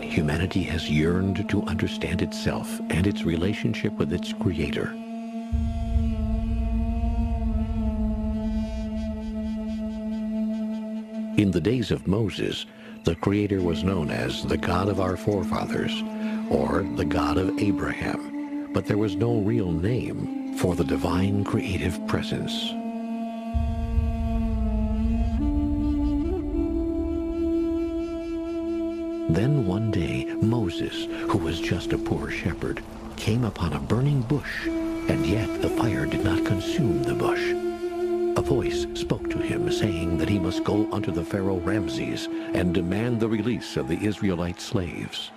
long, humanity has yearned to understand itself and its relationship with its Creator. In the days of Moses, the Creator was known as the God of our forefathers, or the God of Abraham, but there was no real name for the divine creative presence. Then one day, Moses, who was just a poor shepherd, came upon a burning bush, and yet the fire did not consume the bush. A voice spoke to him, saying that he must go unto the Pharaoh Ramses and demand the release of the Israelite slaves.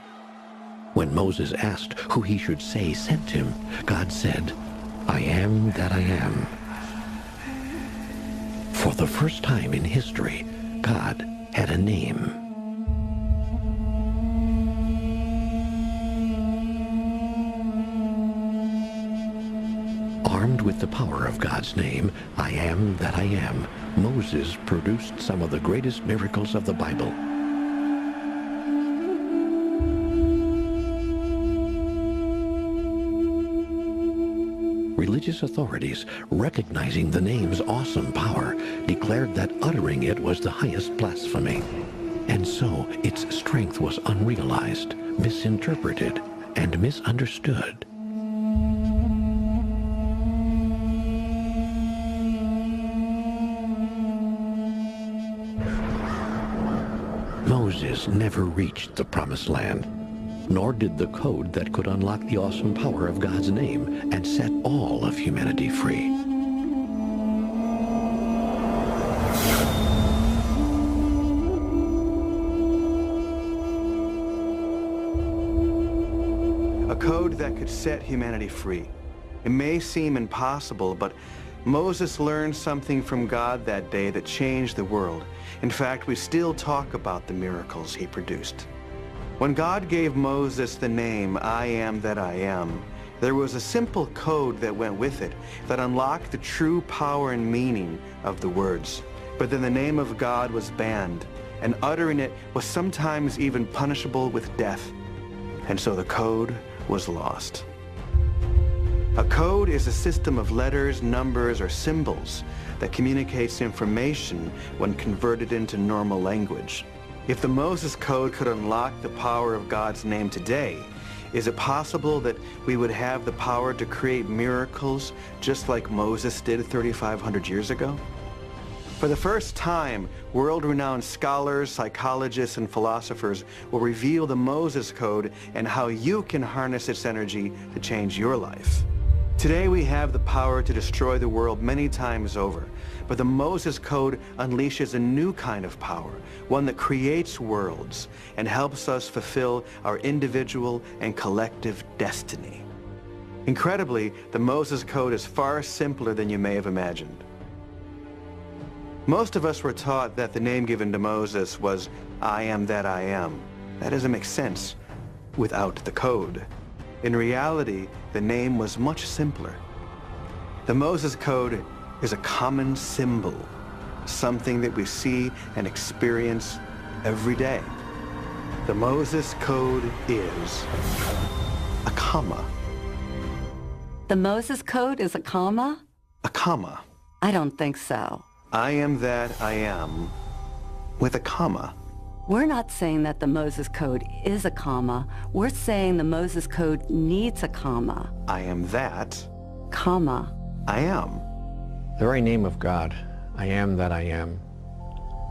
When Moses asked who he should say sent him, God said, "I am that I am." For the first time in history, God had a name. Armed with the power of God's name, I am that I am, Moses produced some of the greatest miracles of the Bible. Religious authorities, recognizing the name's awesome power, declared that uttering it was the highest blasphemy. And so its strength was unrealized, misinterpreted, and misunderstood. Moses never reached the Promised Land, nor did the code that could unlock the awesome power of God's name and set all of humanity free. A code that could set humanity free. It may seem impossible, but Moses learned something from God that day that changed the world. In fact, we still talk about the miracles he produced. When God gave Moses the name, I am that I am, there was a simple code that went with it that unlocked the true power and meaning of the words. But then the name of God was banned, and uttering it was sometimes even punishable with death. And so the code was lost. A code is a system of letters, numbers, or symbols that communicates information when converted into normal language. If the Moses Code could unlock the power of God's name today, is it possible that we would have the power to create miracles just like Moses did 3,500 years ago? For the first time, world-renowned scholars, psychologists, and philosophers will reveal the Moses Code and how you can harness its energy to change your life. Today we have the power to destroy the world many times over, but the Moses Code unleashes a new kind of power, one that creates worlds and helps us fulfill our individual and collective destiny. Incredibly, the Moses Code is far simpler than you may have imagined. Most of us were taught that the name given to Moses was, I am that I am. That doesn't make sense without the code. In reality, the name was much simpler. The Moses Code is a common symbol, something that we see and experience every day. The Moses Code is a comma. The Moses Code is a comma? A comma. I don't think so. I am that I am with a comma. We're not saying that the Moses Code is a comma. We're saying the Moses Code needs a comma. I am that. Comma. I am. The very name of God, I am that I am,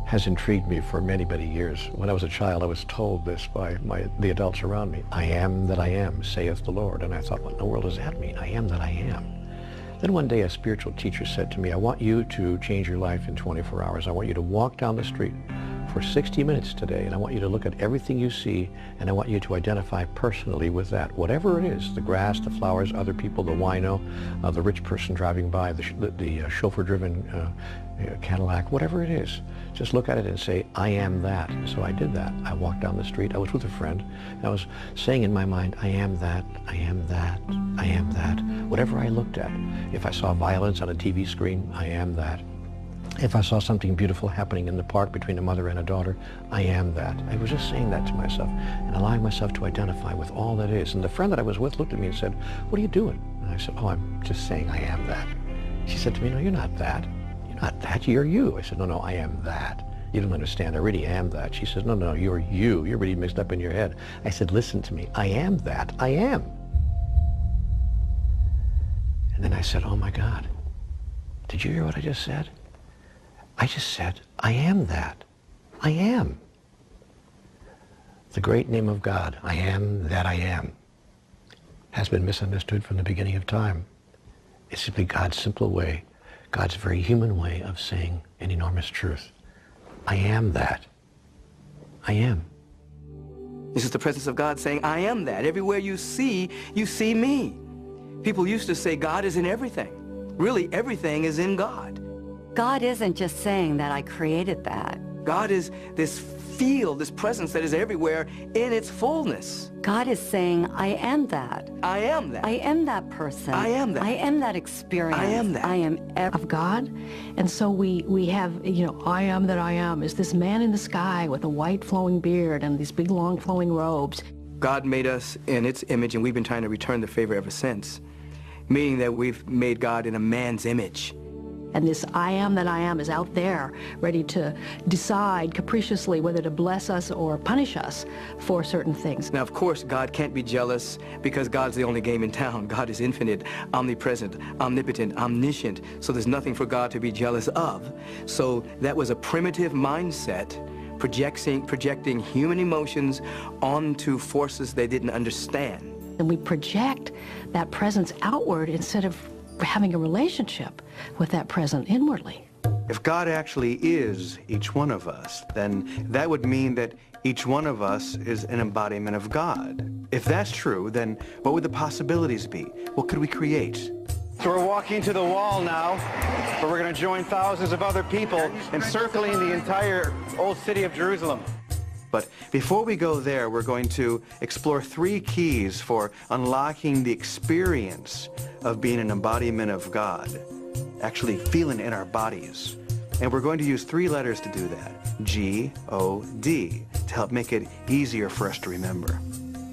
has intrigued me for many, many years. When I was a child, I was told this by the adults around me. I am that I am, saith the Lord. And I thought, what in the world does that mean? I am that I am. Then one day a spiritual teacher said to me, I want you to change your life in 24 hours. I want you to walk down the street for 60 minutes today, and I want you to look at everything you see, and I want you to identify personally with that. Whatever it is, the grass, the flowers, other people, the wino, the rich person driving by, the chauffeur-driven Cadillac, whatever it is, just look at it and say, I am that. And so I did that. I walked down the street. I was with a friend, and I was saying in my mind, I am that, I am that, I am that. Whatever I looked at, if I saw violence on a TV screen, I am that. If I saw something beautiful happening in the park between a mother and a daughter, I am that. I was just saying that to myself and allowing myself to identify with all that is. And the friend that I was with looked at me and said, "What are you doing?" And I said, "Oh, I'm just saying I am that." She said to me, "No, you're not that. You're not that. You're you." I said, "No, I am that. You don't understand. I really am that." She says, "No, you're you. You're really mixed up in your head." I said, "Listen to me. I am that. I am." And then I said, "Oh my God, did you hear what I just said? I just said, I am that. I am." The great name of God, I am that I am, has been misunderstood from the beginning of time. It's simply God's simple way, God's very human way of saying an enormous truth. I am that. I am. This is the presence of God saying, I am that. Everywhere you see me. People used to say God is in everything. Really, everything is in God. God isn't just saying that I created that. God is this field, this presence that is everywhere in its fullness. God is saying, I am that. I am that. I am that person. I am that. I am that experience. I am that. I am of God. And so we have, I am that I am is this man in the sky with a white flowing beard and these big long flowing robes. God made us in its image, and we've been trying to return the favor ever since, meaning that we've made God in a man's image. And this I am that I am is out there, ready to decide capriciously whether to bless us or punish us for certain things. Now, of course, God can't be jealous because God's the only game in town. God is infinite, omnipresent, omnipotent, omniscient, so there's nothing for God to be jealous of. So that was a primitive mindset, projecting human emotions onto forces they didn't understand. And we project that presence outward instead of having a relationship with that presence inwardly. If God actually is each one of us, then that would mean that each one of us is an embodiment of God. If that's true, then what would the possibilities be? What could we create? So we're walking to the wall now, where we're going to join thousands of other people encircling the entire old city of Jerusalem. But before we go there, we're going to explore 3 keys for unlocking the experience of being an embodiment of God, actually feeling it in our bodies. And we're going to use 3 letters to do that, G-O-D, to help make it easier for us to remember.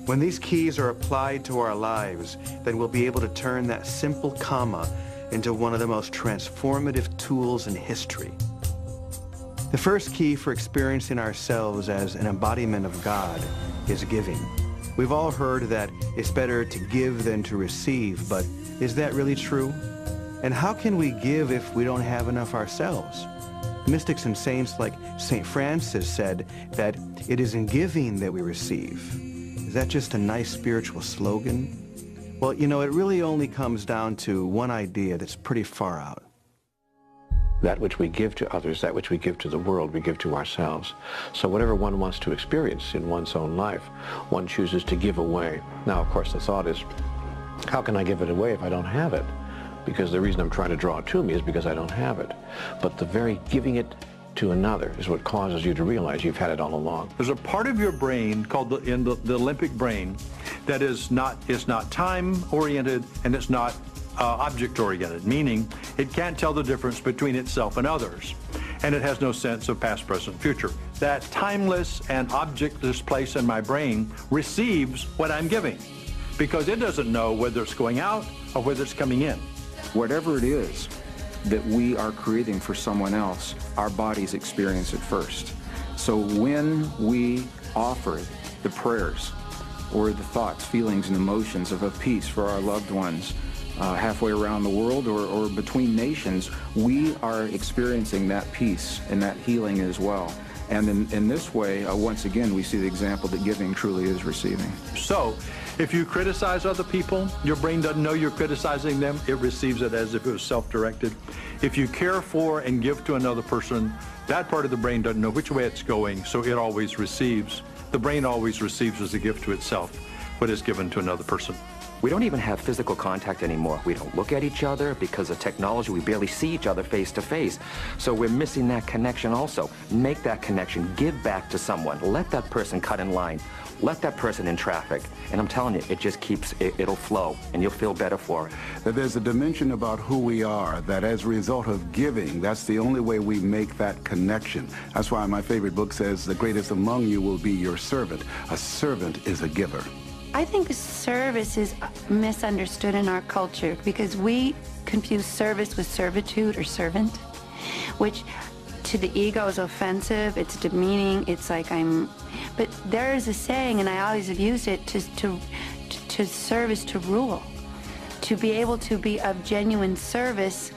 When these keys are applied to our lives, then we'll be able to turn that simple comma into one of the most transformative tools in history. The first key for experiencing ourselves as an embodiment of God is giving. We've all heard that it's better to give than to receive, but is that really true? And how can we give if we don't have enough ourselves? Mystics and saints like St. Francis said that it is in giving that we receive. Is that just a nice spiritual slogan? Well, it really only comes down to one idea that's pretty far out. That which we give to others, that which we give to the world, we give to ourselves. So whatever one wants to experience in one's own life, one chooses to give away. Now, of course, the thought is, how can I give it away if I don't have it? Because the reason I'm trying to draw it to me is because I don't have it. But the very giving it to another is what causes you to realize you've had it all along. There's a part of your brain called the limbic brain that is not time-oriented and it's not object-oriented, meaning it can't tell the difference between itself and others, and it has no sense of past, present, future. That timeless and objectless place in my brain receives what I'm giving because it doesn't know whether it's going out or whether it's coming in. Whatever it is that we are creating for someone else, our bodies experience it first. So when we offer the prayers or the thoughts, feelings, and emotions of a peace for our loved ones, halfway around the world or between nations, we are experiencing that peace and that healing as well. And in this way, once again, we see the example that giving truly is receiving. So, if you criticize other people, your brain doesn't know you're criticizing them. It receives it as if it was self-directed. If you care for and give to another person, that part of the brain doesn't know which way it's going, so it always receives. The brain always receives as a gift to itself what is given to another person. We don't even have physical contact anymore. We don't look at each other because of technology. We barely see each other face to face. So we're missing that connection also. Make that connection. Give back to someone. Let that person cut in line. Let that person in traffic. And I'm telling you, it just keeps, it'll flow, and you'll feel better for it. That there's a dimension about who we are, that as a result of giving, that's the only way we make that connection. That's why my favorite book says, the greatest among you will be your servant. A servant is a giver. I think service is misunderstood in our culture because we confuse service with servitude or servant, which to the ego is offensive, it's demeaning, it's like but there is a saying, and I always have used it, to serve is to rule. To be able to be of genuine service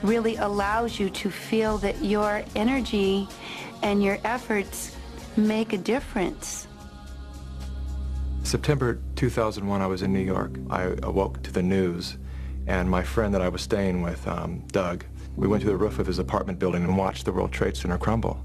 really allows you to feel that your energy and your efforts make a difference. September 2001, I was in New York. I awoke to the news, and my friend that I was staying with, Doug, we went to the roof of his apartment building and watched the World Trade Center crumble.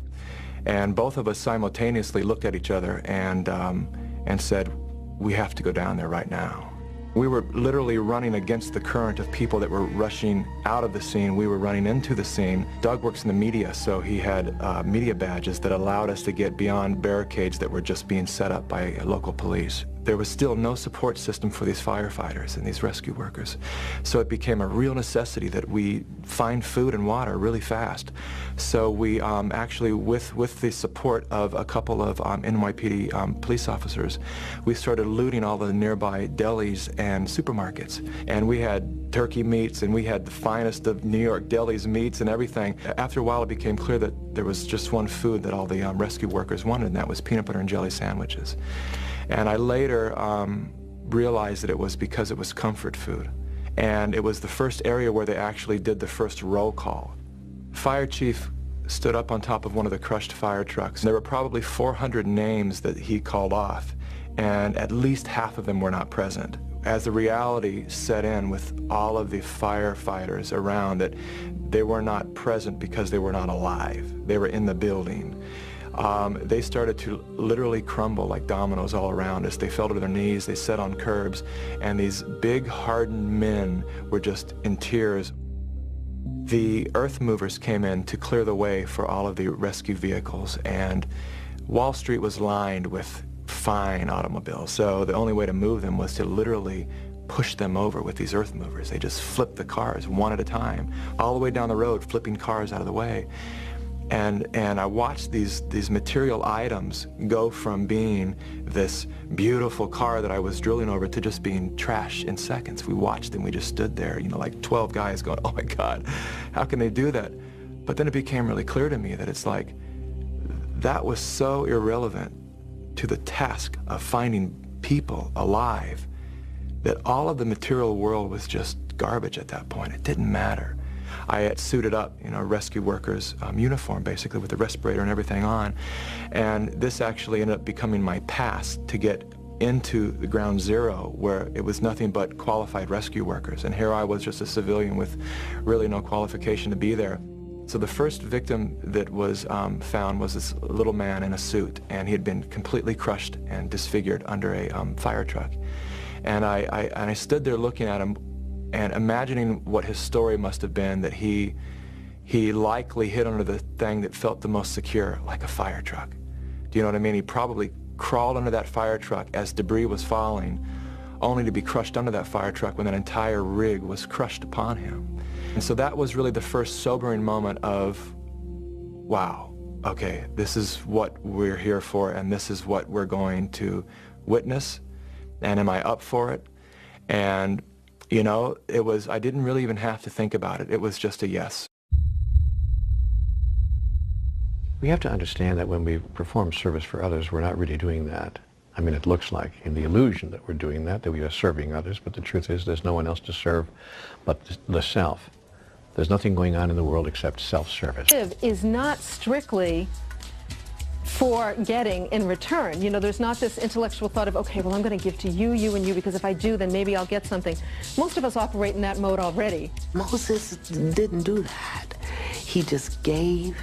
And both of us simultaneously looked at each other and said, we have to go down there right now. We were literally running against the current of people that were rushing out of the scene. We were running into the scene. Doug works in the media, so he had media badges that allowed us to get beyond barricades that were just being set up by local police. There was still no support system for these firefighters and these rescue workers. So it became a real necessity that we find food and water really fast. So we actually, with the support of a couple of NYPD police officers, we started looting all the nearby delis and supermarkets. And we had turkey meats, and we had the finest of New York delis meats and everything. After a while, it became clear that there was just one food that all the rescue workers wanted, and that was peanut butter and jelly sandwiches. And I later realized that it was because it was comfort food. And it was the first area where they actually did the first roll call. Fire chief stood up on top of one of the crushed fire trucks. There were probably 400 names that he called off, and at least half of them were not present. As the reality set in with all of the firefighters around, that they were not present because they were not alive. They were in the building. They started to literally crumble like dominoes all around us. They fell to their knees, they sat on curbs, and these big hardened men were just in tears. The earth movers came in to clear the way for all of the rescue vehicles, and Wall Street was lined with fine automobiles, so the only way to move them was to literally push them over with these earth movers. They just flipped the cars one at a time, all the way down the road, flipping cars out of the way. And I watched these material items go from being this beautiful car that I was drilling over to just being trash in seconds. We watched and we just stood there, you know, like 12 guys going, oh my God, how can they do that? But then it became really clear to me that it's like, that was so irrelevant to the task of finding people alive that all of the material world was just garbage at that point. It didn't matter. I had suited up, you know, rescue workers' uniform, basically, with the respirator and everything on. And this actually ended up becoming my pass to get into the ground zero, where it was nothing but qualified rescue workers. And here I was, just a civilian with really no qualification to be there. So the first victim that was found was this little man in a suit, and he had been completely crushed and disfigured under a fire truck. And I stood there looking at him and imagining what his story must have been, that he likely hid under the thing that felt the most secure, like a fire truck. Do you know what I mean? He probably crawled under that fire truck as debris was falling, only to be crushed under that fire truck when that entire rig was crushed upon him. And so that was really the first sobering moment of, wow, okay, this is what we're here for, and this is what we're going to witness, and am I up for it? And you know, I didn't really even have to think about it. It was just a yes. We have to understand that when we perform service for others, we're not really doing that. I mean, it looks like in the illusion that we're doing that we are serving others, but the truth is there's no one else to serve but the self. There's nothing going on in the world except self-service. Is not strictly for getting in return. You know, there's not this intellectual thought of, okay, well, I'm going to give to you, you, and you, because if I do, then maybe I'll get something. Most of us operate in that mode already. Moses didn't do that. He just gave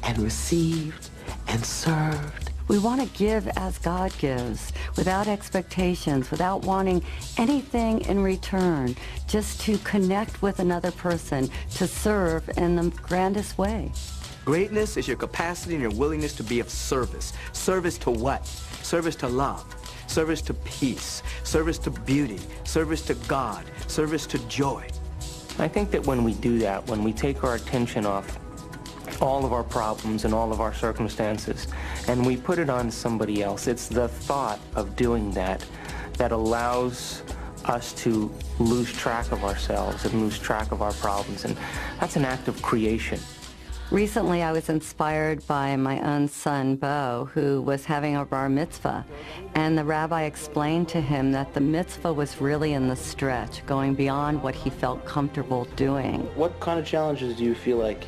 and received and served We want to give as God gives, without expectations, without wanting anything in return, just to connect with another person, to serve in the grandest way. Greatness is your capacity and your willingness to be of service. Service to what? Service to love. Service to peace. Service to beauty. Service to God. Service to joy. I think that when we do that, when we take our attention off all of our problems and all of our circumstances, and we put it on somebody else, it's the thought of doing that that allows us to lose track of ourselves and lose track of our problems, and that's an act of creation. Recently, I was inspired by my own son, Bo, who was having a bar mitzvah, and the rabbi explained to him that the mitzvah was really in the stretch, going beyond what he felt comfortable doing. What kind of challenges do you feel like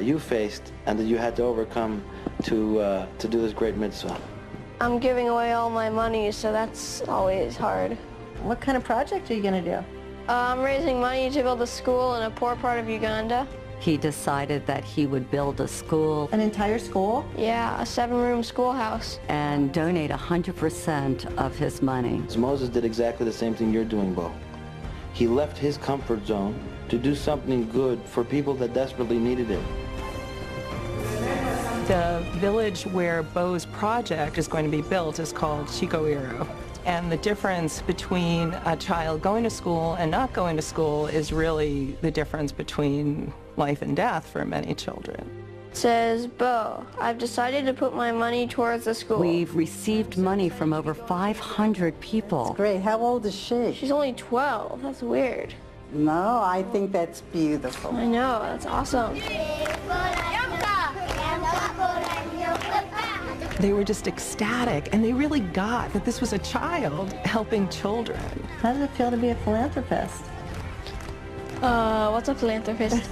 you faced and that you had to overcome to do this great mitzvah? I'm giving away all my money, so that's always hard. What kind of project are you going to do? I'm raising money to build a school in a poor part of Uganda. He decided that he would build a school. An entire school? Yeah, a 7-room schoolhouse. And donate 100% of his money. Moses did exactly the same thing you're doing, Bo. He left his comfort zone to do something good for people that desperately needed it. The village where Bo's project is going to be built is called Chikoiro. And the difference between a child going to school and not going to school is really the difference between life and death for many children. It says, Bo, I've decided to put my money towards the school. We've received money from over 500 people. That's great. How old is she? She's only 12. That's weird. No, I think that's beautiful. I know. That's awesome. They were just ecstatic, and they really got that this was a child helping children. How does it feel to be a philanthropist? What's a philanthropist?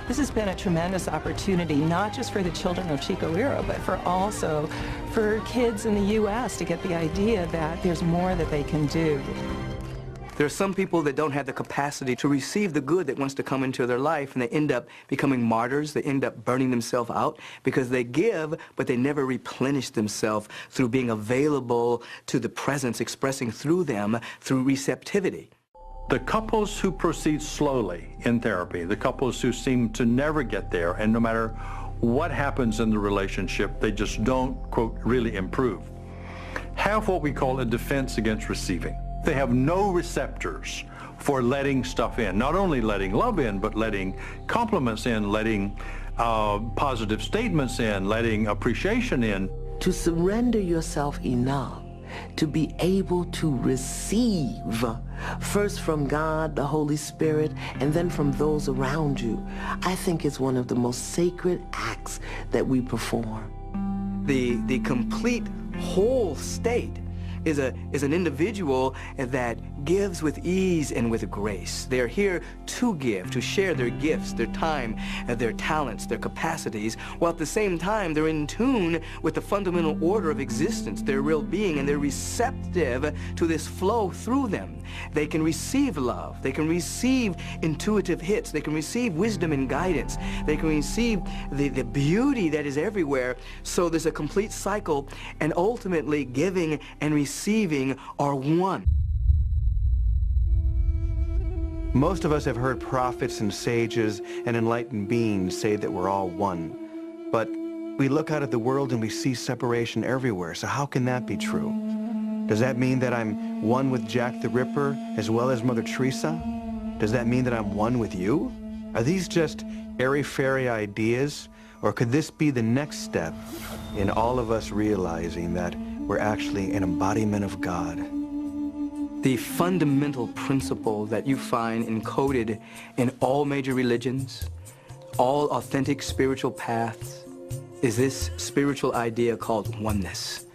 This has been a tremendous opportunity, not just for the children of Chikoiro, but for kids in the U.S. to get the idea that there's more that they can do. There are some people that don't have the capacity to receive the good that wants to come into their life, and they end up becoming martyrs. They end up burning themselves out because they give, but they never replenish themselves through being available to the presence, expressing through them through receptivity. The couples who proceed slowly in therapy, the couples who seem to never get there, and no matter what happens in the relationship, they just don't, quote, really improve, have what we call a defense against receiving. They have no receptors for letting stuff in, not only letting love in, but letting compliments in, letting positive statements in, letting appreciation in. To surrender yourself enough to be able to receive, first from God, the Holy Spirit, and then from those around you, I think is one of the most sacred acts that we perform. The complete whole state is an individual that gives with ease and with grace. They're here to give, to share their gifts, their time, their talents, their capacities, while at the same time they're in tune with the fundamental order of existence, their real being, and they're receptive to this flow through them. They can receive love. They can receive intuitive hits. They can receive wisdom and guidance. They can receive the beauty that is everywhere. So there's a complete cycle, and ultimately giving and receiving are one. Most of us have heard prophets and sages and enlightened beings say that we're all one. But we look out at the world and we see separation everywhere, so how can that be true? Does that mean that I'm one with Jack the Ripper as well as Mother Teresa? Does that mean that I'm one with you? Are these just airy-fairy ideas, or could this be the next step in all of us realizing that we're actually an embodiment of God? The fundamental principle that you find encoded in all major religions, all authentic spiritual paths, is this spiritual idea called oneness.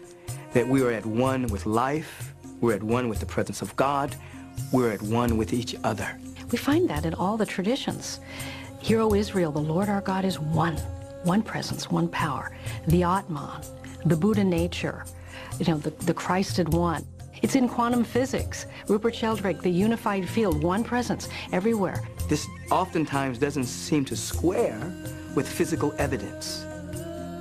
That we are at one with life, we're at one with the presence of God, we're at one with each other. We find that in all the traditions. Hear, O Israel, the Lord our God is one. One presence, one power. The Atman, the Buddha nature, the Christed one. It's in quantum physics. Rupert Sheldrake, the unified field, one presence everywhere. This oftentimes doesn't seem to square with physical evidence.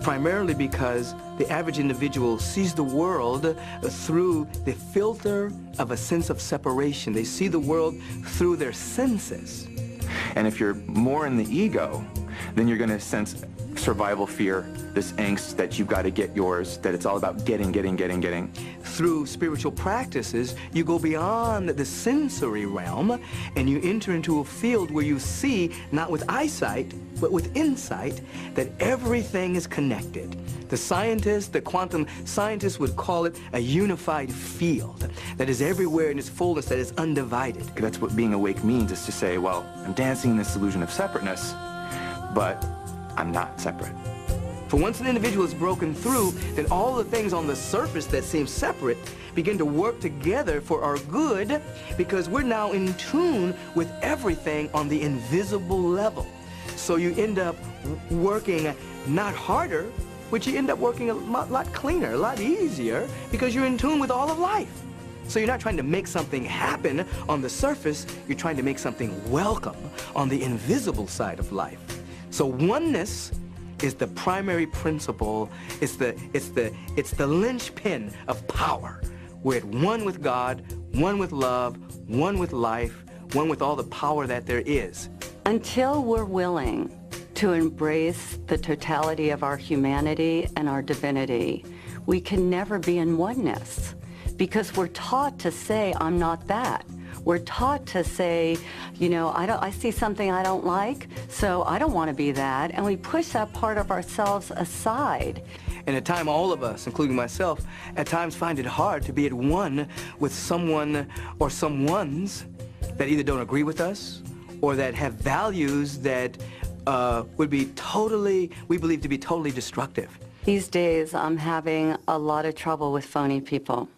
primarily because the average individual sees the world through the filter of a sense of separation. They see the world through their senses. And if you're more in the ego, then you're going to sense survival fear, this angst that you've got to get yours, that it's all about getting. Through spiritual practices, you go beyond the sensory realm and you enter into a field where you see, not with eyesight, but with insight, that everything is connected. The scientists, the quantum scientists would call it a unified field that is everywhere in its fullness, that is undivided. That's what being awake means, is to say, well, I'm dancing in this illusion of separateness, but I'm not separate. For once an individual is broken through, then all the things on the surface that seem separate begin to work together for our good, because we're now in tune with everything on the invisible level. So you end up working not harder, but you end up working a lot cleaner, a lot easier, because you're in tune with all of life. So you're not trying to make something happen on the surface, you're trying to make something welcome on the invisible side of life. So oneness is the primary principle. It's the linchpin of power. We're at one with God, one with love, one with life, one with all the power that there is. Until we're willing to embrace the totality of our humanity and our divinity, we can never be in oneness, because we're taught to say, I'm not that. We're taught to say, you know, I see something I don't like, so I don't want to be that, and we push that part of ourselves aside. And at times, all of us, including myself, at times find it hard to be at one with someone or someones that either don't agree with us or that have values that would be we believe to be totally destructive. These days, I'm having a lot of trouble with phony people.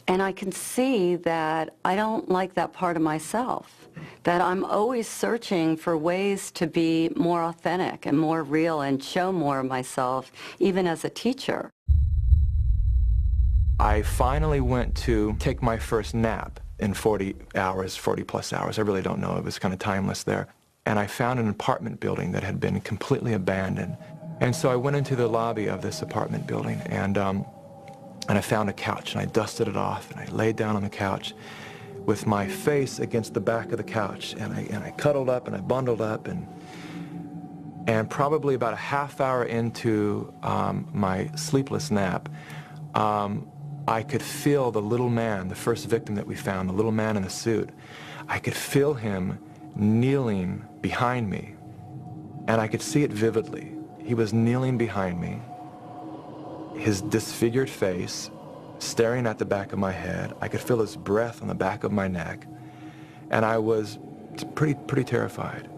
And I can see that I don't like that part of myself, that I'm always searching for ways to be more authentic and more real and show more of myself, even as a teacher. I finally went to take my first nap in 40 plus hours. I really don't know. It was kind of timeless there. And I found an apartment building that had been completely abandoned. And so I went into the lobby of this apartment building, and I found a couch, and I dusted it off, and I laid down on the couch with my face against the back of the couch, and I cuddled up, and I bundled up, and probably about a half hour into my sleepless nap, I could feel the little man, the first victim that we found, the little man in the suit. I could feel him kneeling behind me, and I could see it vividly. He was kneeling behind me, his disfigured face staring at the back of my head. I could feel his breath on the back of my neck, and I was pretty terrified.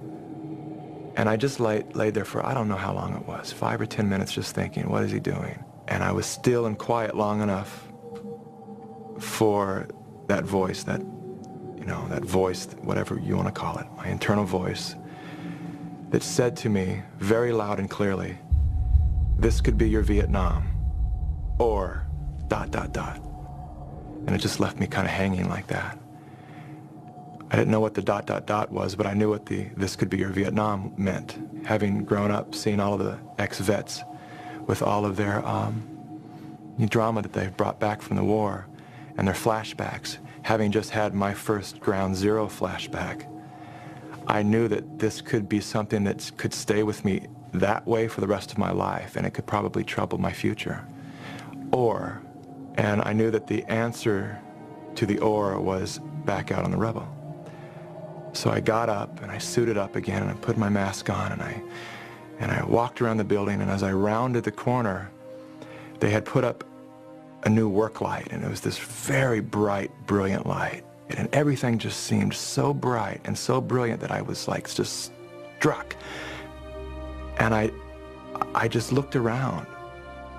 And I just laid there for, I don't know how long it was, 5 or 10 minutes, just thinking, what is he doing? And I was still and quiet long enough for that voice, that voice, whatever you want to call it, my internal voice, that said to me very loud and clearly, this could be your Vietnam, or ... And it just left me kind of hanging like that. I didn't know what the ... was, but I knew what the this could be your Vietnam meant, having grown up seeing all of the ex-vets with all of their drama that they've brought back from the war and their flashbacks. Having just had my first Ground Zero flashback, I knew that this could be something that could stay with me that way for the rest of my life, and it could probably trouble my future. And I knew that the answer to the or was back out on the rebel. So I got up and I suited up again, and I put my mask on, and I walked around the building, and as I rounded the corner, they had put up a new work light, and it was this very bright, brilliant light. And everything just seemed so bright and so brilliant that I was like just struck. And I just looked around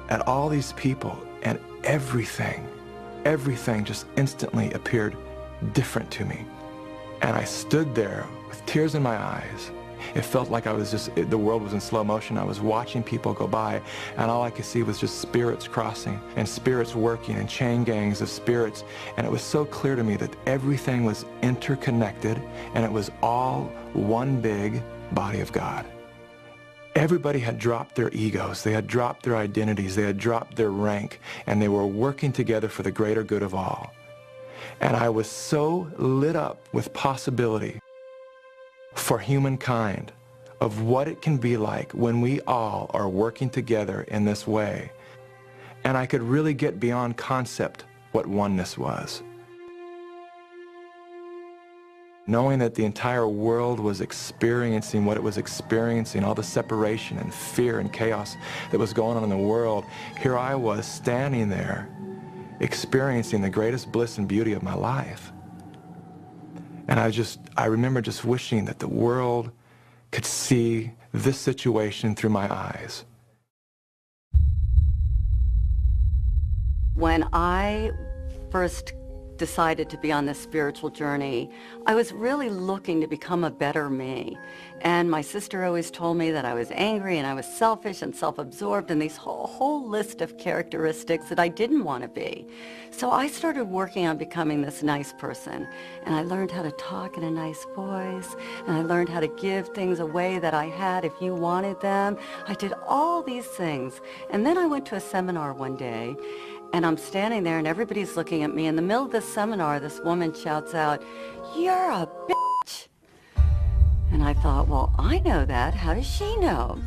at all these people, and everything just instantly appeared different to me. And I stood there with tears in my eyes. It felt like the world was in slow motion. I was watching people go by, and all I could see was just spirits crossing and spirits working and chain gangs of spirits. And it was so clear to me that everything was interconnected, and it was all one big body of God. everybody had dropped their egos, they had dropped their identities, they had dropped their rank, and they were working together for the greater good of all. And I was so lit up with possibility for humankind of what it can be like when we all are working together in this way. And I could really get beyond concept what oneness was. Knowing that the entire world was experiencing what it was experiencing, all the separation and fear and chaos that was going on in the world, here I was standing there experiencing the greatest bliss and beauty of my life. And I remember just wishing that the world could see this situation through my eyes. When I first decided to be on this spiritual journey, I was really looking to become a better me. And my sister always told me that I was angry and I was selfish and self-absorbed and these whole list of characteristics that I didn't want to be. So I started working on becoming this nice person. And I learned how to talk in a nice voice, and I learned how to give things away that I had if you wanted them. I did all these things. And then I went to a seminar one day, and I'm standing there and everybody's looking at me. In the middle of the seminar, this woman shouts out, "You're a bitch." And I thought, well, I know that. How does she know?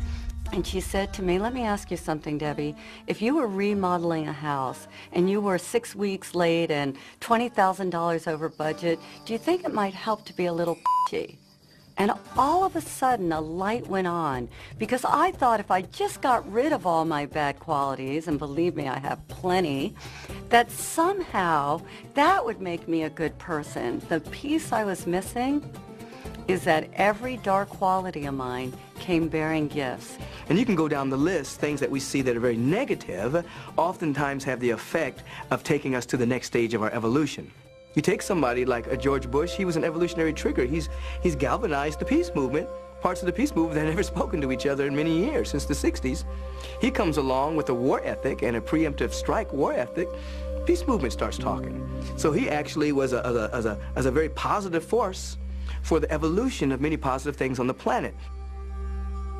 And she said to me, "Let me ask you something, Debbie. If you were remodeling a house and you were 6 weeks late and $20,000 over budget, do you think it might help to be a little bitchy?" And all of a sudden, a light went on, because I thought if I just got rid of all my bad qualities, and believe me, I have plenty, that somehow that would make me a good person. The piece I was missing is that every dark quality of mine came bearing gifts. And you can go down the list. Things that we see that are very negative oftentimes have the effect of taking us to the next stage of our evolution. You take somebody like a George Bush, he was an evolutionary trigger. He's galvanized the peace movement, parts of the peace movement that had never spoken to each other in many years, since the 60s. He comes along with a war ethic and a preemptive strike war ethic. Peace movement starts talking. So he actually was a very positive force for the evolution of many positive things on the planet.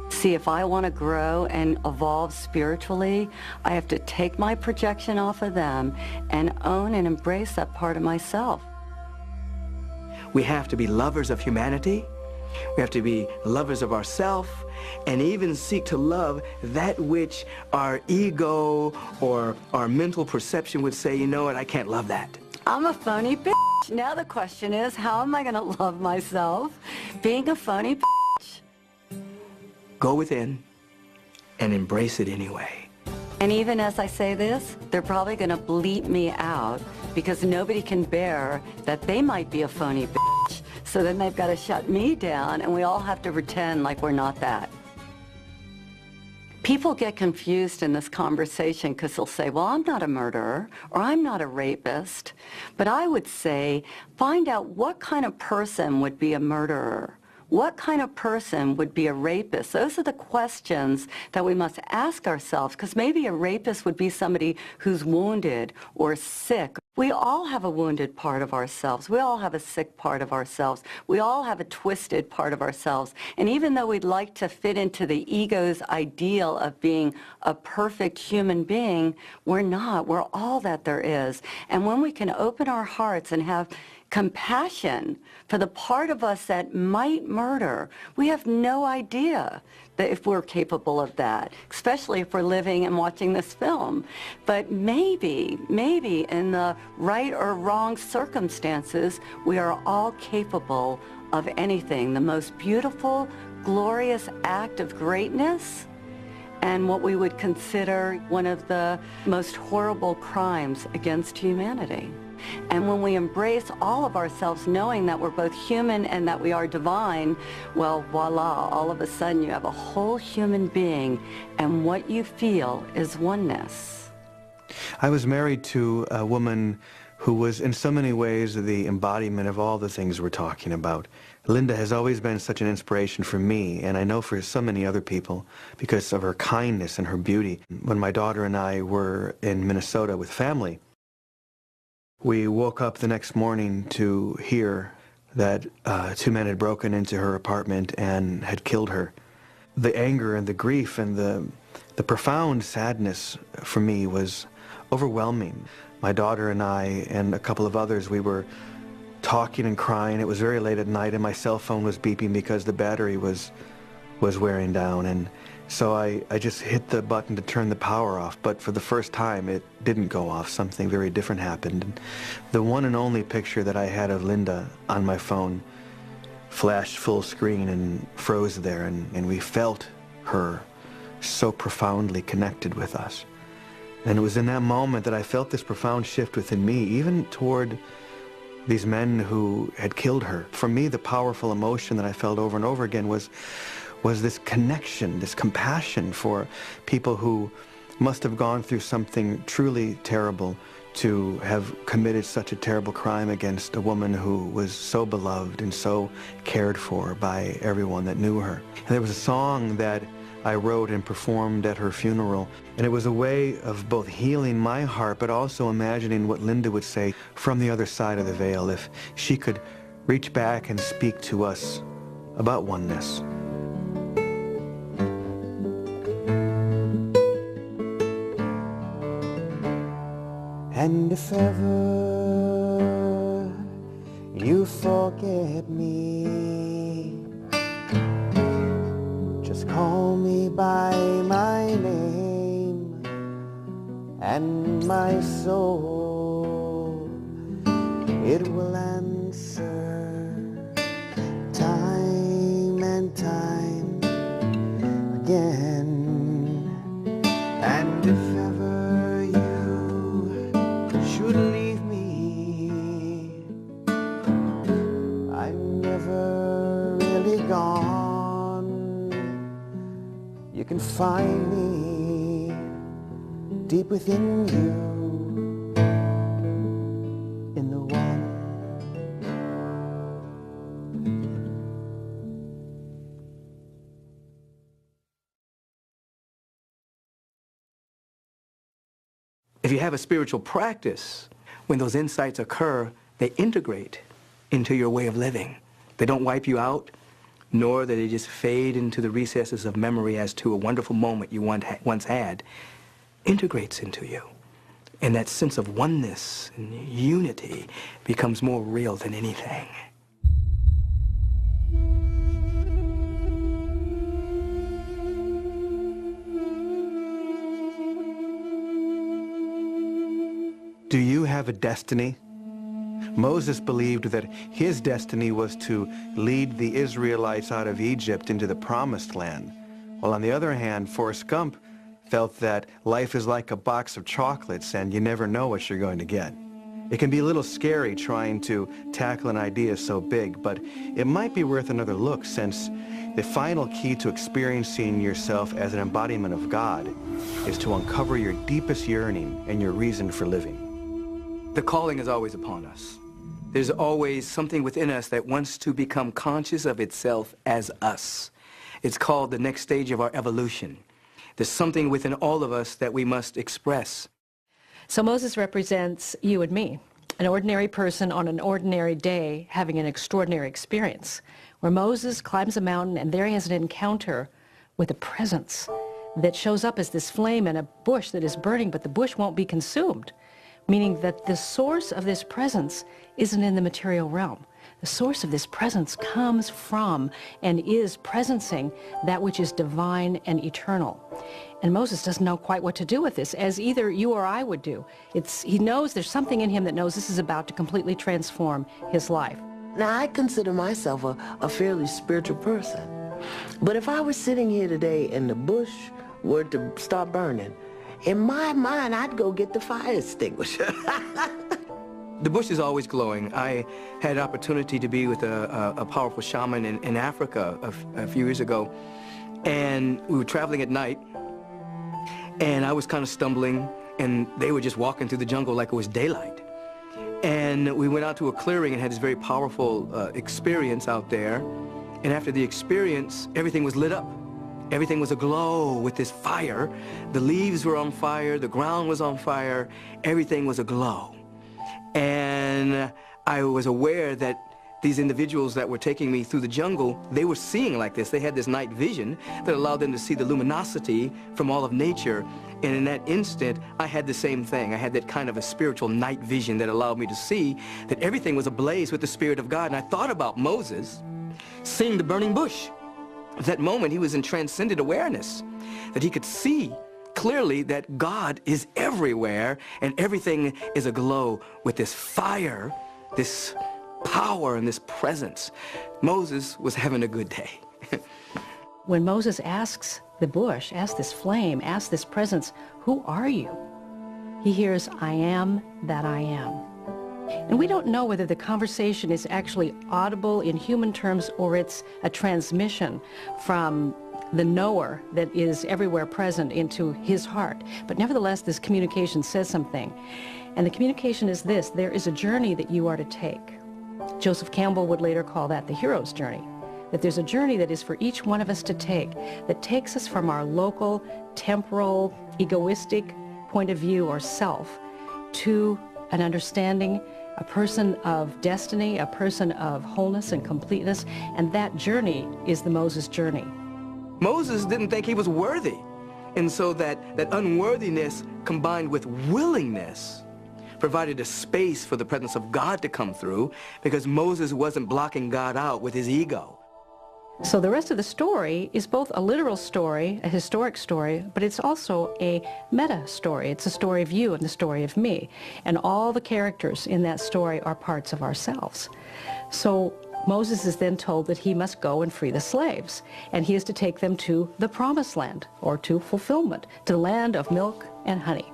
See, if I want to grow and evolve spiritually, I have to take my projection off of them and own and embrace that part of myself. We have to be lovers of humanity. We have to be lovers of ourselves, and even seek to love that which our ego or our mental perception would say, you know what, I can't love that. I'm a phony bitch. Now the question is, how am I going to love myself being a phony bitch? Go within and embrace it anyway. And even as I say this, they're probably going to bleep me out, because nobody can bear that they might be a phony bitch. So then they've got to shut me down, and we all have to pretend like we're not that. People get confused in this conversation because they'll say, well, I'm not a murderer, or I'm not a rapist. But I would say, find out what kind of person would be a murderer. What kind of person would be a rapist? Those are the questions that we must ask ourselves, because maybe a rapist would be somebody who's wounded or sick. We all have a wounded part of ourselves. We all have a sick part of ourselves. We all have a twisted part of ourselves. And even though we'd like to fit into the ego's ideal of being a perfect human being, we're not. We're all that there is. And when we can open our hearts and have compassion for the part of us that might murder, we have no idea that if we're capable of that, especially if we're living and watching this film. But maybe in the right or wrong circumstances, we are all capable of anything. The most beautiful, glorious act of greatness, and what we would consider one of the most horrible crimes against humanity. And when we embrace all of ourselves, knowing that we're both human and that we are divine, well, voila, all of a sudden you have a whole human being, and what you feel is oneness. I was married to a woman who was in so many ways the embodiment of all the things we're talking about. Linda has always been such an inspiration for me, and I know for so many other people, because of her kindness and her beauty. When my daughter and I were in Minnesota with family, we woke up the next morning to hear that 2 men had broken into her apartment and had killed her. The anger and the grief and the profound sadness for me was overwhelming. My daughter and I and a couple of others, we were talking and crying. It was very late at night and my cell phone was beeping because the battery was wearing down. And so I just hit the button to turn the power off, but for the first time it didn't go off. Something very different happened. And the one and only picture that I had of Linda on my phone flashed full screen and froze there, and we felt her so profoundly connected with us. And it was in that moment that I felt this profound shift within me, even toward these men who had killed her. For me, the powerful emotion that I felt over and over again was this connection, this compassion for people who must have gone through something truly terrible to have committed such a terrible crime against a woman who was so beloved and so cared for by everyone that knew her. And there was a song that I wrote and performed at her funeral, and it was a way of both healing my heart but also imagining what Linda would say from the other side of the veil if she could reach back and speak to us about oneness. And if ever you forget me, just call me by my name, and my soul, it will answer time and time again. And if ever you should leave me, I'm never really gone. You can find me deep within you, in the one. If you have a spiritual practice, when those insights occur, they integrate into your way of living. They don't wipe you out, nor that they just fade into the recesses of memory as to a wonderful moment you once had. Integrates into you. And that sense of oneness and unity becomes more real than anything. Do you have a destiny? Moses believed that his destiny was to lead the Israelites out of Egypt into the Promised Land, while on the other hand, Forrest Gump felt that life is like a box of chocolates and you never know what you're going to get. It can be a little scary trying to tackle an idea so big, but it might be worth another look, since the final key to experiencing yourself as an embodiment of God is to uncover your deepest yearning and your reason for living. The calling is always upon us. There's always something within us that wants to become conscious of itself as us. It's called the next stage of our evolution. There's something within all of us that we must express. So Moses represents you and me, an ordinary person on an ordinary day having an extraordinary experience, where Moses climbs a mountain and there he has an encounter with a presence that shows up as this flame in a bush that is burning, but the bush won't be consumed. Meaning that the source of this presence isn't in the material realm. The source of this presence comes from and is presencing that which is divine and eternal. And Moses doesn't know quite what to do with this, as either you or I would do. He knows there's something in him that knows this is about to completely transform his life. Now, I consider myself a fairly spiritual person. But if I were sitting here today and the bush were to start burning, in my mind, I'd go get the fire extinguisher. The bush is always glowing. I had an opportunity to be with a powerful shaman in Africa a few years ago, and we were traveling at night, and I was kind of stumbling, and they were just walking through the jungle like it was daylight. And we went out to a clearing and had this very powerful experience out there, and after the experience, everything was lit up. Everything was aglow with this fire. The leaves were on fire, the ground was on fire, everything was aglow. And I was aware that these individuals that were taking me through the jungle, they were seeing like this. They had this night vision that allowed them to see the luminosity from all of nature. And in that instant, I had the same thing. I had that kind of a spiritual night vision that allowed me to see that everything was ablaze with the Spirit of God. And I thought about Moses seeing the burning bush. At that moment, he was in transcendent awareness, that he could see clearly that God is everywhere and everything is aglow with this fire, this power, and this presence. Moses was having a good day. When Moses asks the bush, asks this flame, asks this presence, who are you? He hears, I am that I am. And we don't know whether the conversation is actually audible in human terms or it's a transmission from the knower that is everywhere present into his heart. But nevertheless, this communication says something. And the communication is this: there is a journey that you are to take. Joseph Campbell would later call that the hero's journey. That there's a journey that is for each one of us to take, that takes us from our local, temporal, egoistic point of view or self to an understanding, a person of destiny, a person of wholeness and completeness, and that journey is the Moses journey. Moses didn't think he was worthy, and so that unworthiness combined with willingness provided a space for the presence of God to come through, because Moses wasn't blocking God out with his ego. So the rest of the story is both a literal story, a historic story, but it's also a meta story. It's a story of you and the story of me. And all the characters in that story are parts of ourselves. So Moses is then told that he must go and free the slaves, and he is to take them to the promised land, or to fulfillment, to the land of milk and honey.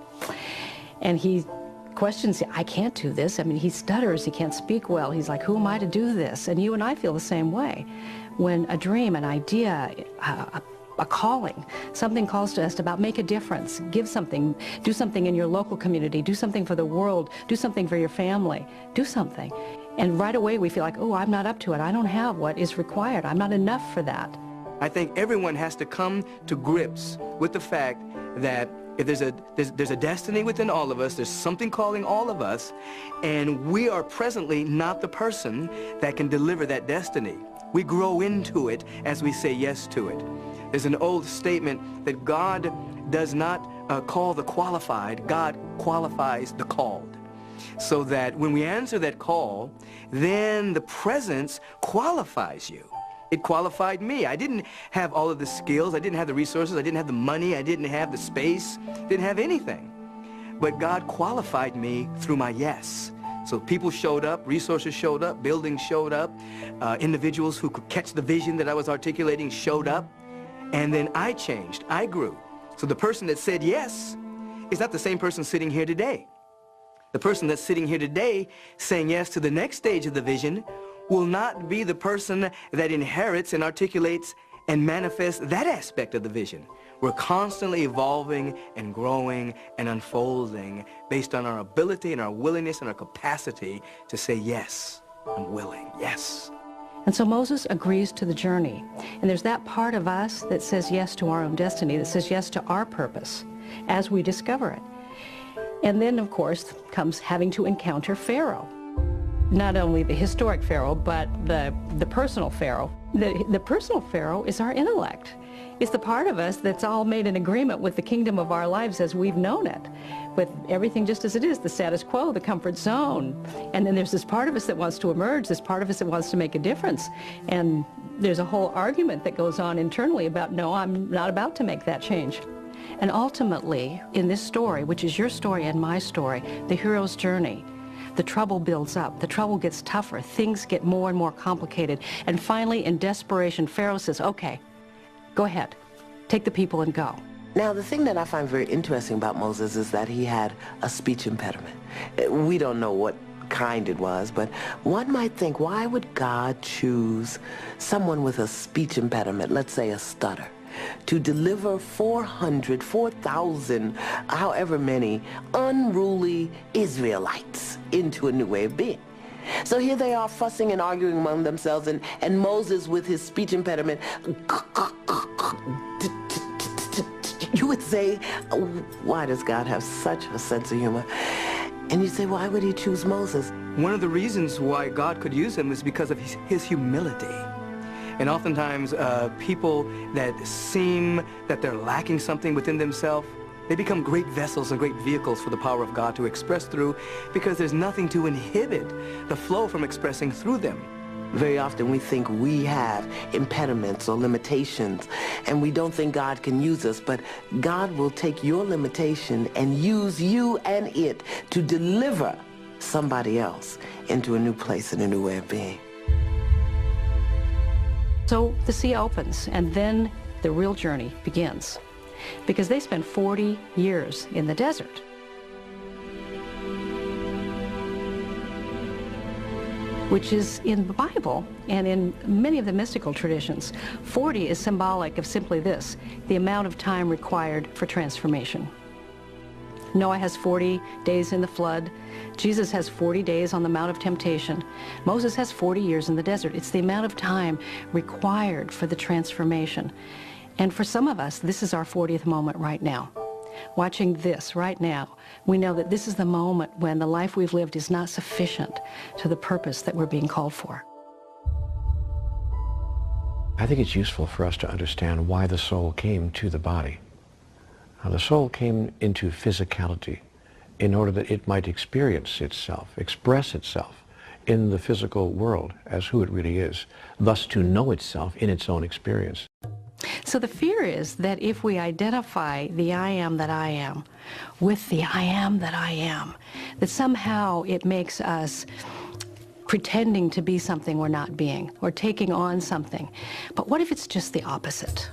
And he questions, I can't do this. I mean, he stutters, he can't speak well. He's like, who am I to do this? And you and I feel the same way. When a dream, an idea, a calling, something calls to us about make a difference, give something, do something in your local community, do something for the world, do something for your family, do something. And right away we feel like, oh, I'm not up to it. I don't have what is required. I'm not enough for that. I think everyone has to come to grips with the fact that if there's a destiny within all of us, there's something calling all of us, and we are presently not the person that can deliver that destiny. We grow into it as we say yes to it. There's an old statement that God does not call the qualified, God qualifies the called. So that when we answer that call, then the presence qualifies you. It qualified me. I didn't have all of the skills, I didn't have the resources, I didn't have the money, I didn't have the space, didn't have anything. But God qualified me through my yes. So people showed up, resources showed up, buildings showed up, individuals who could catch the vision that I was articulating showed up, and then I changed, I grew. So the person that said yes is not the same person sitting here today. The person that's sitting here today saying yes to the next stage of the vision will not be the person that inherits and articulates and manifests that aspect of the vision. We're constantly evolving and growing and unfolding based on our ability and our willingness and our capacity to say, yes, I'm willing, yes. And so Moses agrees to the journey. And there's that part of us that says yes to our own destiny, that says yes to our purpose as we discover it. And then, of course, comes having to encounter Pharaoh. Not only the historic Pharaoh, but the personal Pharaoh. The personal Pharaoh is our intellect. It's the part of us that's all made in agreement with the kingdom of our lives as we've known it, with everything just as it is, the status quo, the comfort zone. And then there's this part of us that wants to emerge, this part of us that wants to make a difference. And there's a whole argument that goes on internally about, no, I'm not about to make that change. And ultimately, in this story, which is your story and my story, the hero's journey, the trouble builds up, the trouble gets tougher, things get more and more complicated, and finally, in desperation, Pharaoh says, okay, go ahead, take the people and go. Now, the thing that I find very interesting about Moses is that he had a speech impediment. We don't know what kind it was, but one might think, why would God choose someone with a speech impediment, let's say a stutter, to deliver 4,000, however many, unruly Israelites into a new way of being? So here they are fussing and arguing among themselves, and Moses with his speech impediment, you would say, why does God have such a sense of humor? And you say, why would he choose Moses? One of the reasons why God could use him is because of his humility. And oftentimes, people that seem that they're lacking something within themselves, they become great vessels and great vehicles for the power of God to express through, because there's nothing to inhibit the flow from expressing through them. Very often we think we have impediments or limitations, and we don't think God can use us, but God will take your limitation and use you and it to deliver somebody else into a new place and a new way of being. So the sea opens, and then the real journey begins, because they spent 40 years in the desert. Which is in the Bible and in many of the mystical traditions. 40 is symbolic of simply this, the amount of time required for transformation. Noah has 40 days in the flood. Jesus has 40 days on the Mount of Temptation. Moses has 40 years in the desert. It's the amount of time required for the transformation. And for some of us, this is our 40th moment right now. Watching this right now, we know that this is the moment when the life we've lived is not sufficient to the purpose that we're being called for. I think it's useful for us to understand why the soul came to the body. Now, the soul came into physicality in order that it might experience itself, express itself in the physical world as who it really is, thus to know itself in its own experience. So the fear is that if we identify the I am that I am with the I am that I am, that somehow it makes us pretending to be something we're not being, or taking on something. But what if it's just the opposite?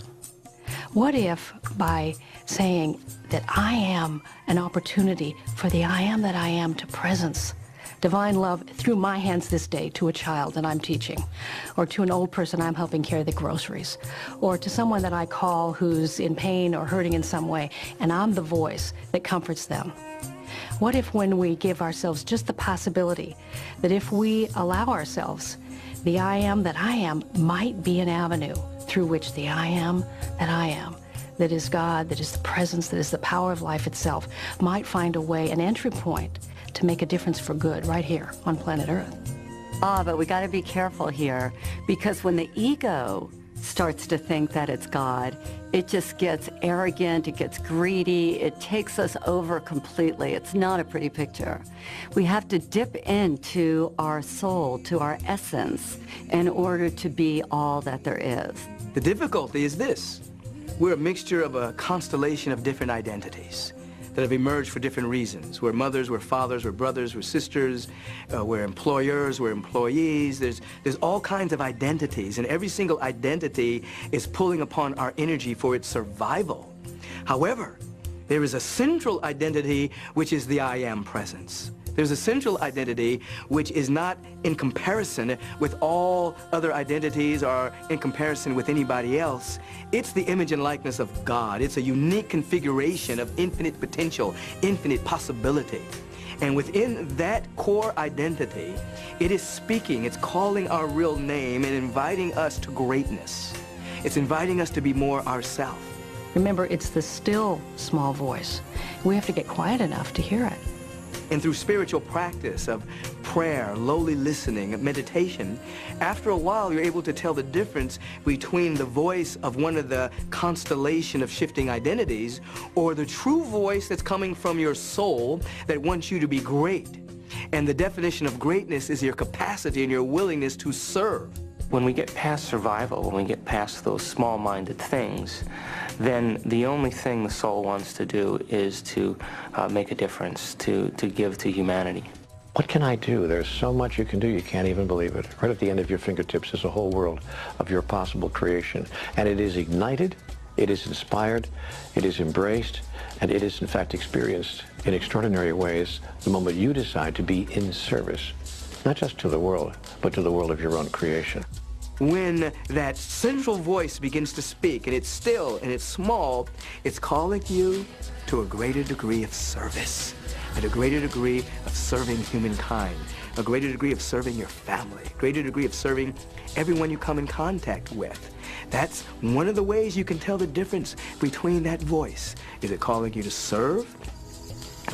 What if by saying that I am an opportunity for the I am that I am to presence divine love through my hands this day to a child that I'm teaching, or to an old person I'm helping carry the groceries, or to someone that I call who's in pain or hurting in some way, and I'm the voice that comforts them. What if when we give ourselves just the possibility that if we allow ourselves, the I am that I am might be an avenue through which the I am, that is God, that is the presence, that is the power of life itself, might find a way, an entry point to make a difference for good right here on planet Earth. But we got to be careful here, because when the ego starts to think that it's God, it just gets arrogant, it gets greedy, it takes us over completely. It's not a pretty picture. We have to dip into our soul, to our essence, in order to be all that there is. The difficulty is this. We're a mixture of a constellation of different identities that have emerged for different reasons. We're mothers, we're fathers, we're brothers, we're sisters, we're employers, we're employees. There's all kinds of identities, and every single identity is pulling upon our energy for its survival. However, there is a central identity, which is the I am presence. There's a central identity which is not in comparison with all other identities or in comparison with anybody else. It's the image and likeness of God. It's a unique configuration of infinite potential, infinite possibility. And within that core identity, it is speaking, it's calling our real name and inviting us to greatness. It's inviting us to be more ourselves. Remember, it's the still small voice. We have to get quiet enough to hear it. And through spiritual practice of prayer, lowly listening, meditation, after a while you're able to tell the difference between the voice of one of the constellation of shifting identities or the true voice that's coming from your soul that wants you to be great. And the definition of greatness is your capacity and your willingness to serve. When we get past survival, when we get past those small-minded things, then the only thing the soul wants to do is to make a difference, to give to humanity. What can I do? There's so much you can do, you can't even believe it. Right at the end of your fingertips is a whole world of your possible creation. And it is ignited, it is inspired, it is embraced, and it is in fact experienced in extraordinary ways the moment you decide to be in service, not just to the world, but to the world of your own creation. When that central voice begins to speak, and it's still and it's small, it's calling you to a greater degree of service, and a greater degree of serving humankind, a greater degree of serving your family, a greater degree of serving everyone you come in contact with. That's one of the ways you can tell the difference between that voice. Is it calling you to serve,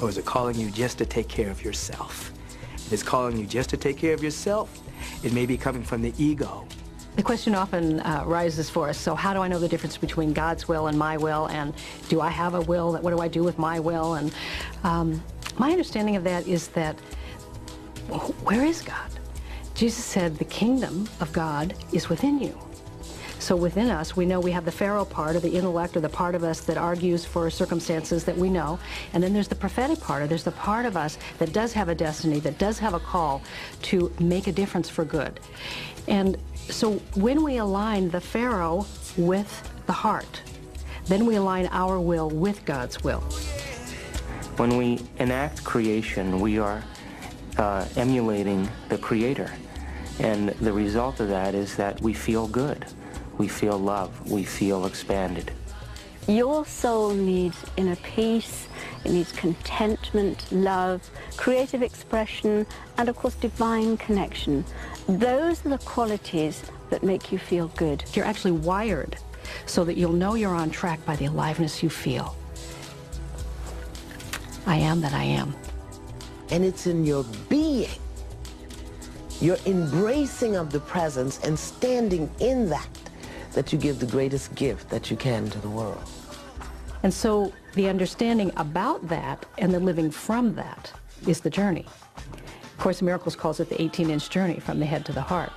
Or is it calling you just to take care of yourself? If it's calling you just to take care of yourself, it may be coming from the ego. The question often rises for us, so how do I know the difference between God's will and my will, and do I have a will? What do I do with my will? And my understanding of that is that, where is God? Jesus said the kingdom of God is within you. So within us, we know we have the Pharaoh part, or the intellect, or the part of us that argues for circumstances that we know. And then there's the prophetic part, or there's the part of us that does have a destiny, that does have a call to make a difference for good. And so when we align the Pharaoh with the heart, then we align our will with God's will. When we enact creation, we are emulating the Creator. And the result of that is that we feel good. We feel love, we feel expanded. Your soul needs inner peace, it needs contentment, love, creative expression, and of course divine connection. Those are the qualities that make you feel good. You're actually wired so that you'll know you're on track by the aliveness you feel. I am that I am. And it's in your being, your embracing of the presence and standing in that, that you give the greatest gift that you can to the world. And so the understanding about that and the living from that is the journey. Course in Miracles calls it the 18-inch journey from the head to the heart.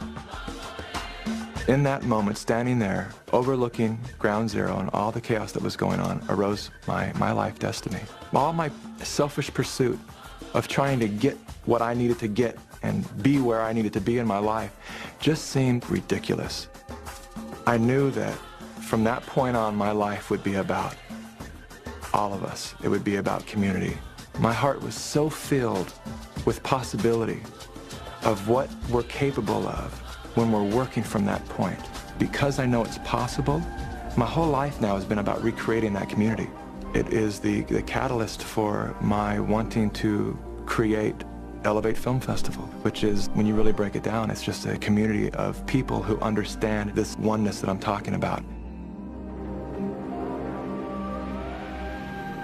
In that moment, standing there, overlooking ground zero and all the chaos that was going on, arose my life destiny. All my selfish pursuit of trying to get what I needed to get and be where I needed to be in my life just seemed ridiculous. I knew that from that point on, my life would be about all of us. It would be about community. My heart was so filled with possibility of what we're capable of when we're working from that point. Because I know it's possible, my whole life now has been about recreating that community. It is the catalyst for my wanting to create Elevate Film Festival, which is, when you really break it down, it's just a community of people who understand this oneness that I'm talking about.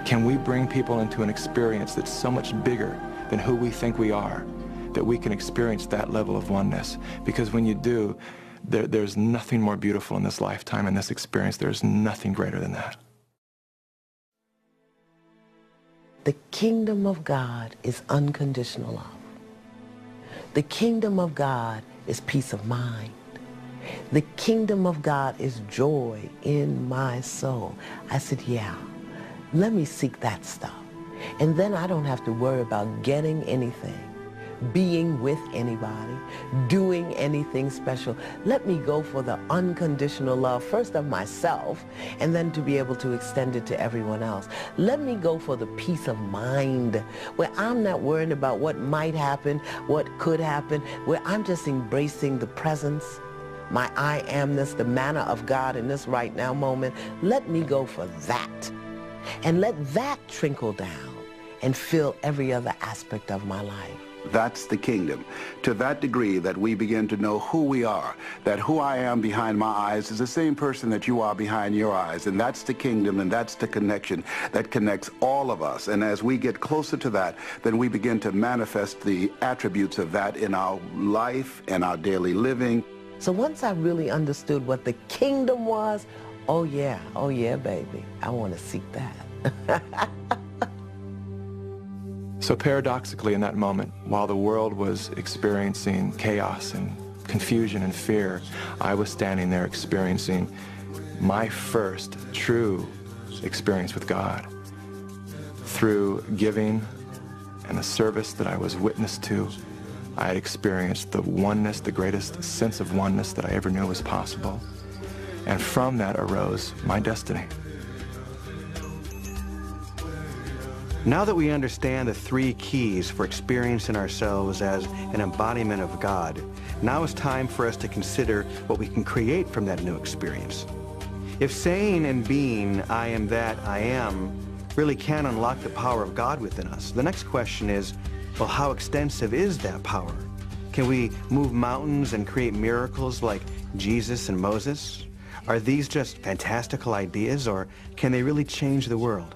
Can we bring people into an experience that's so much bigger than who we think we are, that we can experience that level of oneness? Because when you do, there's nothing more beautiful in this lifetime, in this experience. There's nothing greater than that. The kingdom of God is unconditional love. The kingdom of God is peace of mind. The kingdom of God is joy in my soul. I said, yeah, let me seek that stuff. And then I don't have to worry about getting anything, being with anybody, doing anything special. Let me go for the unconditional love, first of myself, and then to be able to extend it to everyone else. Let me go for the peace of mind, where I'm not worrying about what might happen, what could happen, where I'm just embracing the presence, my I amness, the manna of God in this right now moment. Let me go for that. And let that trickle down and fill every other aspect of my life. That's the kingdom. To that degree that we begin to know who we are, that who I am behind my eyes is the same person that you are behind your eyes. And that's the kingdom, and that's the connection that connects all of us. And as we get closer to that, then we begin to manifest the attributes of that in our life and our daily living. So once I really understood what the kingdom was, oh yeah, baby, I want to seek that. So paradoxically, in that moment, while the world was experiencing chaos and confusion and fear, I was standing there experiencing my first true experience with God. Through giving and the service that I was witness to, I had experienced the oneness, the greatest sense of oneness that I ever knew was possible. And from that arose my destiny. Now that we understand the three keys for experiencing ourselves as an embodiment of God, now it's time for us to consider what we can create from that new experience. If saying and being, I am that I am, really can unlock the power of God within us, the next question is, well, how extensive is that power? Can we move mountains and create miracles like Jesus and Moses? Are these just fantastical ideas, or can they really change the world?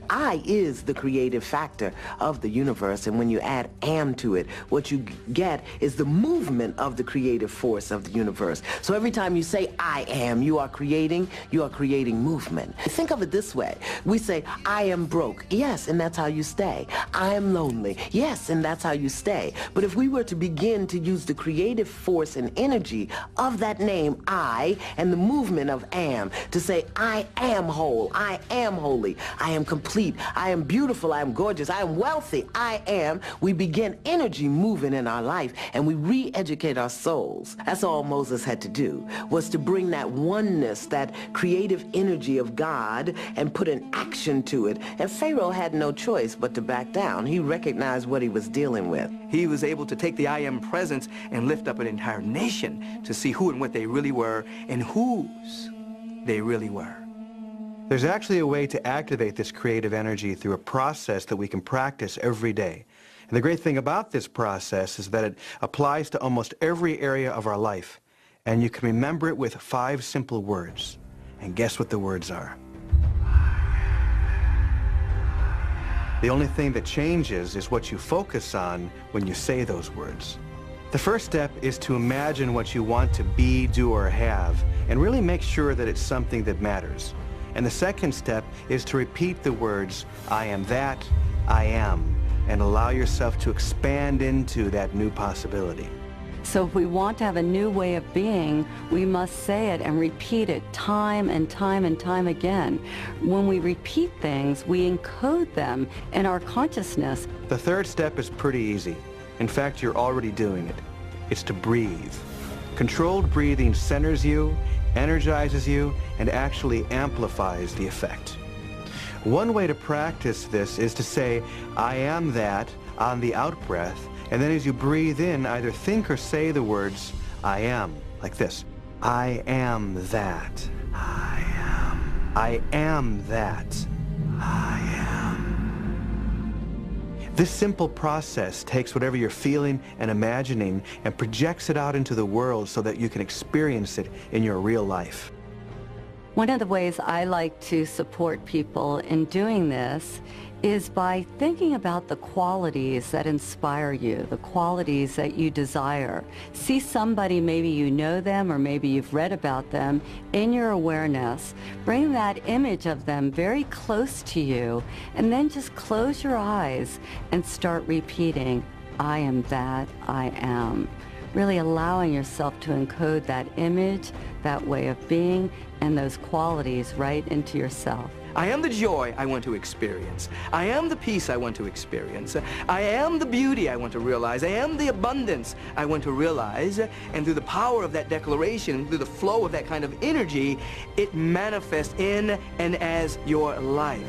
I is the creative factor of the universe, and when you add am to it, what you get is the movement of the creative force of the universe. So every time you say I am, you are creating movement. Think of it this way. We say, I am broke. Yes, and that's how you stay. I am lonely. Yes, and that's how you stay. But if we were to begin to use the creative force and energy of that name, I, and the movement of am, to say, I am whole, I am holy, I am complete, I am beautiful, I am gorgeous, I am wealthy, I am, we begin energy moving in our life, and we re-educate our souls. That's all Moses had to do, was to bring that oneness, that creative energy of God, and put an action to it. And Pharaoh had no choice but to back down. He recognized what he was dealing with. He was able to take the I am presence and lift up an entire nation to see who and what they really were and whose they really were. There's actually a way to activate this creative energy through a process that we can practice every day. And the great thing about this process is that it applies to almost every area of our life. And you can remember it with 5 simple words. And guess what the words are? The only thing that changes is what you focus on when you say those words. The first step is to imagine what you want to be, do, or have, and really make sure that it's something that matters. And the second step is to repeat the words, I am that, I am, and allow yourself to expand into that new possibility. So if we want to have a new way of being, we must say it and repeat it time and time and time again. When we repeat things, we encode them in our consciousness. The third step is pretty easy. In fact, you're already doing it. It's to breathe. Controlled breathing centers you, energizes you, and actually amplifies the effect. One way to practice this is to say, I am that, on the out-breath, and then as you breathe in, either think or say the words, I am, like this. I am that. I am. I am that. I am. This simple process takes whatever you're feeling and imagining and projects it out into the world so that you can experience it in your real life. One of the ways I like to support people in doing this is by thinking about the qualities that inspire you, the qualities that you desire. See somebody, maybe you know them or maybe you've read about them, in your awareness. Bring that image of them very close to you, and then just close your eyes and start repeating, I am that, I am. Really allowing yourself to encode that image, that way of being, and those qualities right into yourself. I am the joy I want to experience. I am the peace I want to experience. I am the beauty I want to realize. I am the abundance I want to realize. And through the power of that declaration, through the flow of that kind of energy, it manifests in and as your life.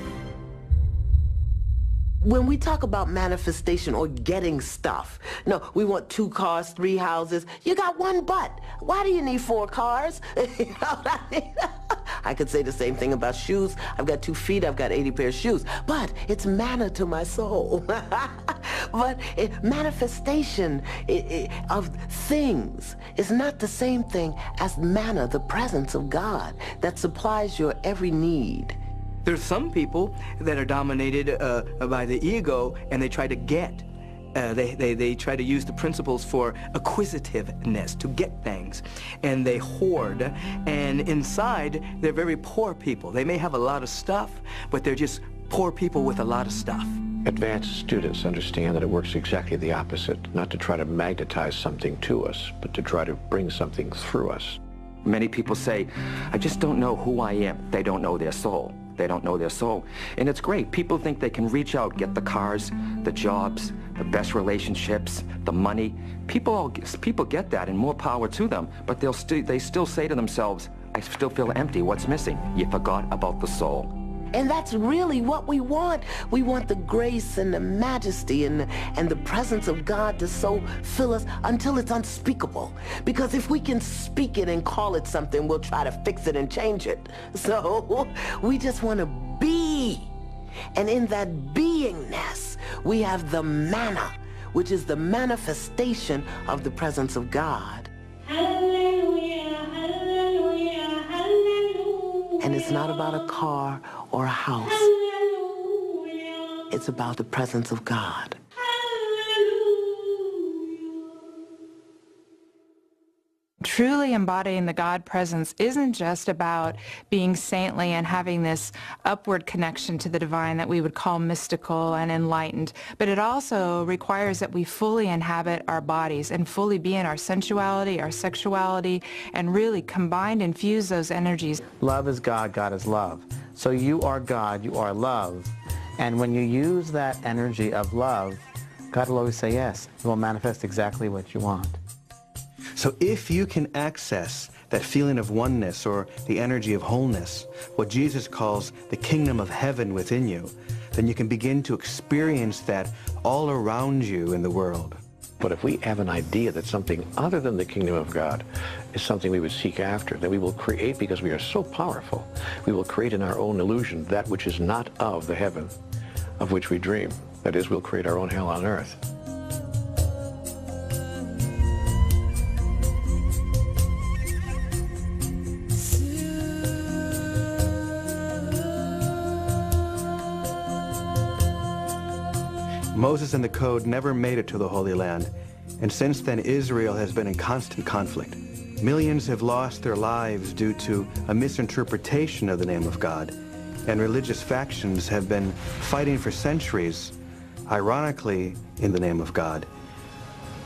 When we talk about manifestation or getting stuff, no, we want 2 cars, 3 houses. You got 1 butt. Why do you need 4 cars? You know what I mean? I could say the same thing about shoes. I've got 2 feet, I've got 80 pairs of shoes. But it's manna to my soul. But manifestation of things is not the same thing as manna, the presence of God that supplies your every need. There's some people that are dominated by the ego, and they try to get. They try to use the principles for acquisitiveness, to get things, and they hoard, and inside they're very poor people. They may have a lot of stuff, but they're just poor people with a lot of stuff. Advanced students understand that it works exactly the opposite, not to try to magnetize something to us, but to try to bring something through us. Many people say, I just don't know who I am. They don't know their soul. They don't know their soul. And it's great. People think they can reach out, get the cars, the jobs, the best relationships, the money. People get that, and more power to them. But they still say to themselves, I still feel empty. What's missing? You forgot about the soul. And that's really what we want. We want the grace and the majesty and the presence of God to so fill us until it's unspeakable. Because if we can speak it and call it something, we'll try to fix it and change it. So we just want to be. And in that beingness, we have the manna, which is the manifestation of the presence of God. And it's not about a car or a house. It's about the presence of God. Truly embodying the God presence isn't just about being saintly and having this upward connection to the divine that we would call mystical and enlightened, but it also requires that we fully inhabit our bodies and fully be in our sensuality, our sexuality, and really combine and fuse those energies. Love is God, God is love. So you are God, you are love. And when you use that energy of love, God will always say yes. He will manifest exactly what you want. So if you can access that feeling of oneness or the energy of wholeness, what Jesus calls the kingdom of heaven within you, then you can begin to experience that all around you in the world. But if we have an idea that something other than the kingdom of God is something we would seek after, then we will create, because we are so powerful, we will create in our own illusion that which is not of the heaven of which we dream. That is, we'll create our own hell on earth. Moses and the Code never made it to the Holy Land, and since then Israel has been in constant conflict. Millions have lost their lives due to a misinterpretation of the name of God, and religious factions have been fighting for centuries, ironically, in the name of God.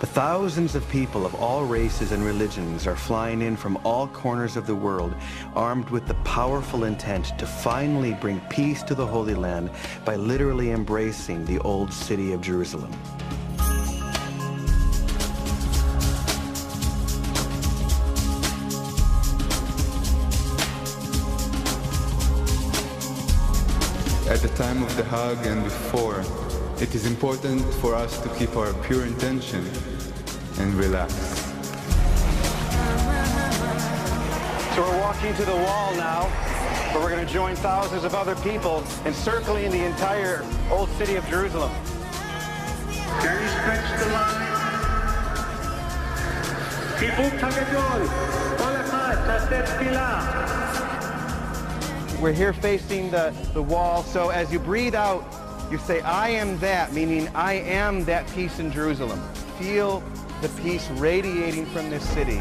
But thousands of people of all races and religions are flying in from all corners of the world, armed with the powerful intent to finally bring peace to the Holy Land by literally embracing the old city of Jerusalem. At the time of the hug and before, it is important for us to keep our pure intention and relax. So we're walking to the wall now, where we're going to join thousands of other people encircling the entire old city of Jerusalem. Can you stretch the line? We're here facing the wall, so as you breathe out, you say, I am that, meaning I am that peace in Jerusalem. Feel the peace radiating from this city.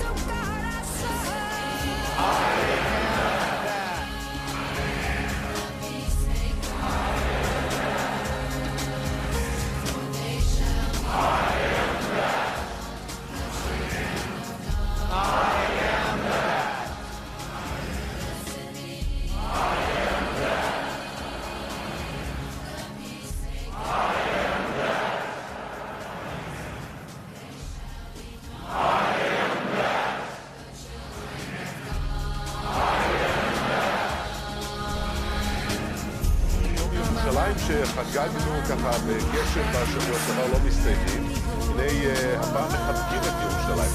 שחגגנו ככה בגשם בשבוע שעבר לא מסתיימים. הנה הפעם מחבקים את ירושלים.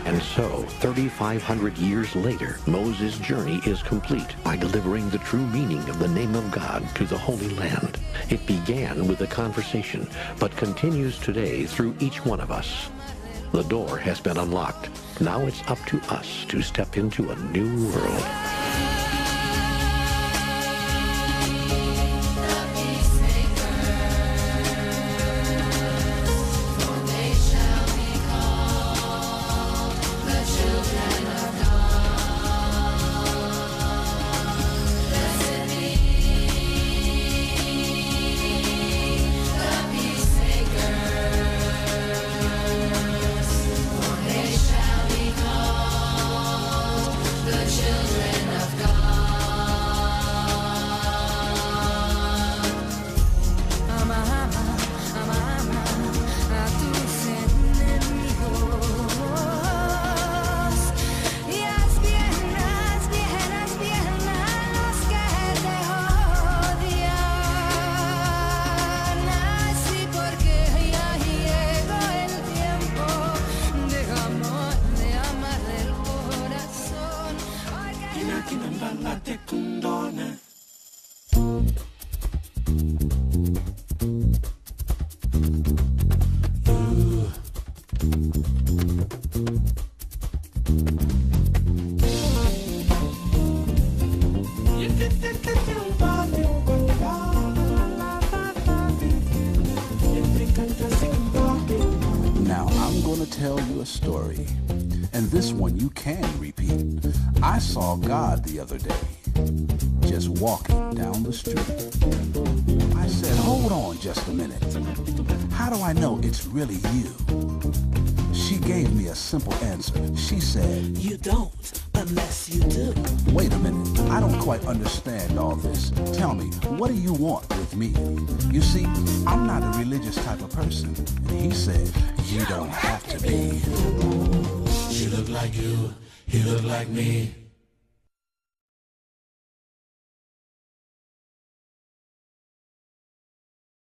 And so, 3,500 years later, Moses' journey is complete by delivering the true meaning of the name of God to the Holy Land. It began with a conversation, but continues today through each one of us. The door has been unlocked. Now it's up to us to step into a new world. Now, I'm going to tell you a story, and this one you can repeat. I saw God the other day, just walking down the street. I said, hold on just a minute. How do I know it's really you? She gave me a simple answer. She said, you don't unless you do. Wait a minute. I don't quite understand all this. Tell me, what do you want with me? You see, I'm not a religious type of person. And he said, you don't have to be. She looked like you, he looked like me.